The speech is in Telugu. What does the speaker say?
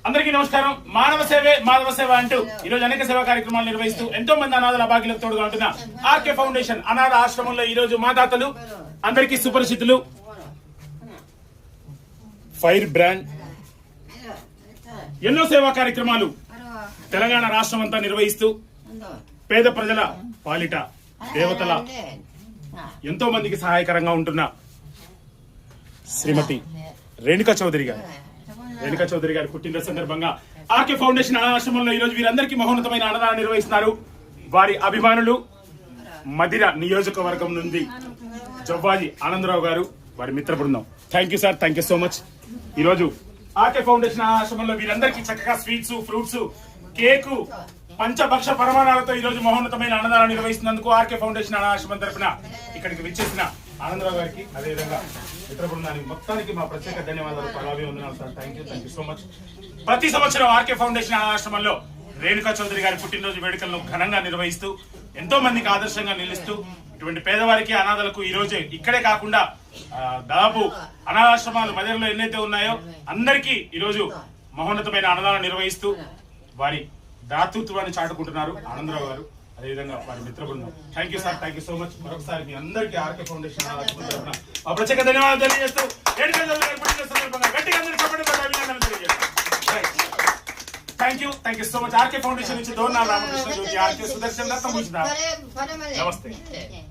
అందరికీ నమస్కారం. మానవ సేవే మాధవ సేవ అంటూ ఈ రోజు అనేక సేవా కార్యక్రమాలు నిర్వహిస్తూ ఎంతో మంది అనాథల అభాగ్యులకు తోడుగా ఉంటున్న ఆర్కే ఫౌండేషన్ అనాథ ఆశ్రమంలో ఈ రోజు మాతాతలు అందరికీ సుపరిచితులు ఫైర్ బ్రాండ్ ఎన్నో సేవా కార్యక్రమాలు తెలంగాణ రాష్ట్రం అంతా నిర్వహిస్తూ పేద ప్రజల పాలిట దేవతల ఎంతో మందికి సహాయకరంగా ఉంటున్న శ్రీమతి రేణుకా చౌదరి గారి పుట్టినరోజు సందర్భంగా ఆర్కే ఫౌండేషన్ అనాథాశ్రమంలో ఈ రోజు వీరందరికీ మహోన్నతమైన అన్నదానం నిర్వహిస్తున్నారు. వారి అభిమానులు మదిర నియోజకవర్గం నుండి జవ్వాజీ ఆనందరావు గారు, వారి మిత్ర బృందం. Thank you sir, thank you so much. ఈ రోజు ఆర్కే ఫౌండేషన్ అనాథాశ్రమంలో వీరందరికీ చక్కగా స్వీట్స్, ఫ్రూట్స్, కేకు, పంచభక్ష పరమాణాలతో ఈ రోజు మహోన్నతమైన అన్నదానం నిర్వహిస్తున్నందుకు ఆర్కే ఫౌండేషన్ అనాథాశ్రమం తరఫున ఇక్కడికి విచ్చేసిన ఆనందరావు గారికి, అదేవిధంగా మిత్ర బృందానికి మొత్తానికి మా ప్రత్యేక ధన్యవాదాలు, వందనాలు sir. Thank you so much. ప్రతి సంవత్సరం ఆర్కే ఫౌండేషన్ అనాథాశ్రమంలో రేణుకా చౌదరి గారి పుట్టినరోజు వేడుకలను ఘనంగా నిర్వహిస్తూ ఎంతో మందికి ఆదర్శంగా నిలుస్తూ ఇటువంటి పేదవారికి అనాథలకు ఈ రోజే ఇక్కడే కాకుండా దాదాపు అనాథాశ్రమాలు మదిరలో ఎన్నైతే ఉన్నాయో అందరికీ ఈ రోజు మహోన్నతమైన అన్నదానం నిర్వహిస్తూ వారి దాతృత్వాన్ని చాటుకుంటున్నారు ఆనందరావు గారు, అదేవిధంగా వారి మిత్ర బృందం. Thank you sir, thank you so much. మరొకసారి మీ అందరికీ ఆర్కే ఫౌండేషన్ ఆ ప్రత్యేక ధన్యవాదాలు తెలియజేస్తూ thank you so much. RK foundation నుంచి దోర్నాల రామకృష్ణ జ్యోతి, ఆర్కే సుదర్శన్ దత్తం. నమస్తే.